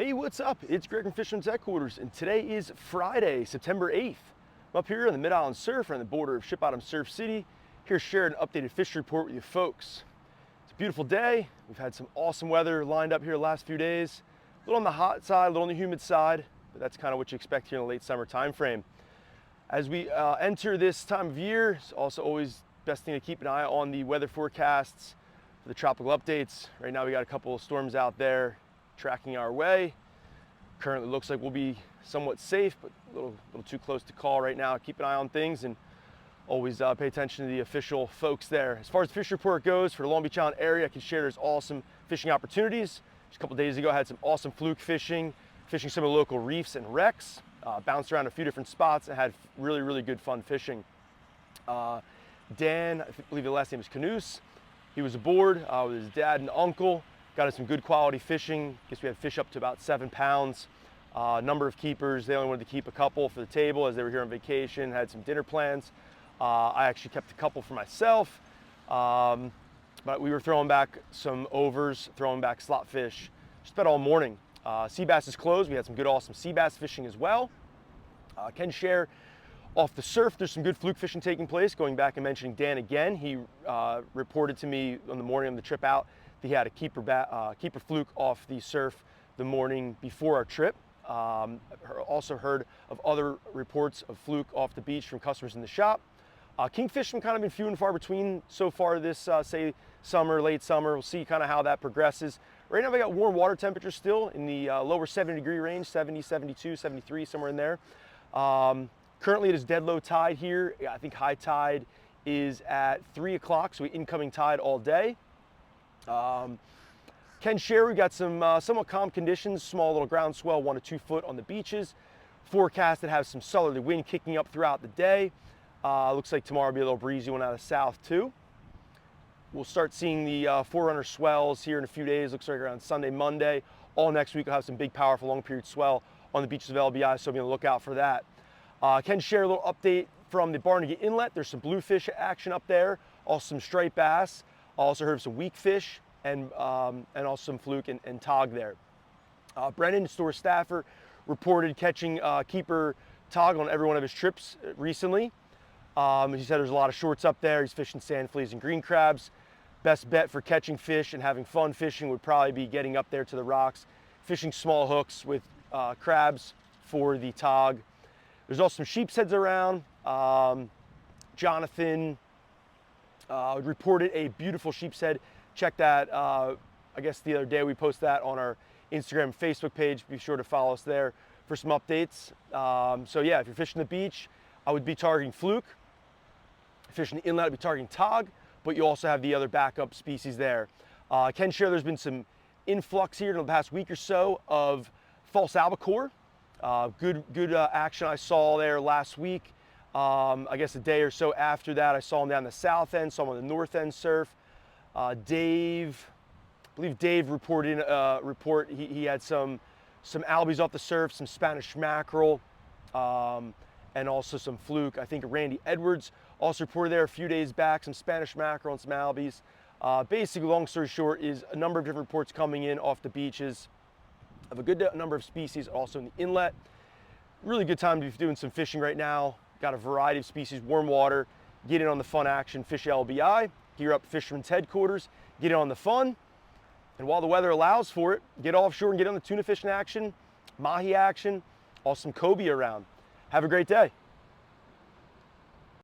Hey, what's up? It's Greg from Fisherman's Headquarters, and today is Friday, September 8th. I'm up here on the Mid-Island Surf on the border of Ship Bottom Surf City, here to share an updated fishing report with you folks. It's a beautiful day. We've had some awesome weather lined up here the last few days. A little on the hot side, a little on the humid side, but that's kind of what you expect here in the late summer time frame. As we enter this time of year, it's also always best thing to keep an eye on the weather forecasts for the tropical updates. Right now we got a couple of storms out there tracking our way. Currently looks like we'll be somewhat safe, but a little too close to call right now. Keep an eye on things and always pay attention to the official folks there. As far as the fish report goes for the Long Beach Island area, I can share there's awesome fishing opportunities. Just a couple days ago I had some awesome fluke fishing some of the local reefs and wrecks. Bounced around a few different spots and had really good fun fishing. Dan, I believe the last name is Canoose, he was aboard with his dad and uncle. Got us some good quality fishing. Guess we had fish up to about 7 pounds. Number of keepers, they only wanted to keep a couple for the table as they were here on vacation, had some dinner plans. I actually kept a couple for myself, but we were throwing back some overs, throwing back slot fish just about all morning. Sea bass is closed. We had some good awesome sea bass fishing as well. Can share off the surf, there's some good fluke fishing taking place. Going back and mentioning Dan again, he reported to me on the morning of the trip out that he had a keeper fluke off the surf the morning before our trip. Also heard of other reports of fluke off the beach from customers in the shop. Kingfish have kind of been few and far between so far this, say, summer, late summer. We'll see kind of how that progresses. Right now we got warm water temperatures still in the lower 70-degree range, 70, 72, 73, somewhere in there. Currently it is dead low tide here. I think high tide is at 3 o'clock, so incoming tide all day. Can share we got some somewhat calm conditions, small little ground swell, 1 to 2 foot on the beaches. Forecast that has some southerly wind kicking up throughout the day. Looks like tomorrow will be a little breezy one out of the south too. We'll start seeing the forerunner swells here in a few days. Looks like around Sunday, Monday. All next week we'll have some big, powerful, long period swell on the beaches of LBI, so be on the lookout for that. Can share a little update from the Barnegat Inlet. There's some bluefish action up there, also some striped bass. Also heard of some weak fish and also some fluke and tog there. Brennan, store staffer, reported catching keeper tog on every one of his trips recently. He said there's a lot of shorts up there. He's fishing sand fleas and green crabs. Best bet for catching fish and having fun fishing would probably be getting up there to the rocks, fishing small hooks with crabs for the tog. There's also some sheep's heads around. Jonathan reported a beautiful sheep's head. Check that, I guess the other day we posted that on our Instagram and Facebook page. Be sure to follow us there for some updates. So yeah, if you're fishing the beach, I would be targeting fluke. Fishing the inlet, I'd be targeting tog, but you also have the other backup species there. I can share there's been some influx here in the past week or so of false albacore. Good action I saw there last week. I guess a day or so after that, I saw him down the south end, saw him on the north end surf. Dave, I believe Dave reported he had some albies off the surf, some Spanish mackerel, and also some fluke. I think Randy Edwards also reported there a few days back, some Spanish mackerel and some albies. Basically, long story short, is a number of different reports coming in off the beaches of a good number of species also in the inlet. Really good time to be doing some fishing right now. Got a variety of species, warm water, get in on the fun action, fish LBI, gear up Fisherman's Headquarters, get in on the fun, and while the weather allows for it, get offshore and get on the tuna fishing action, mahi action, also some cobia around. Have a great day.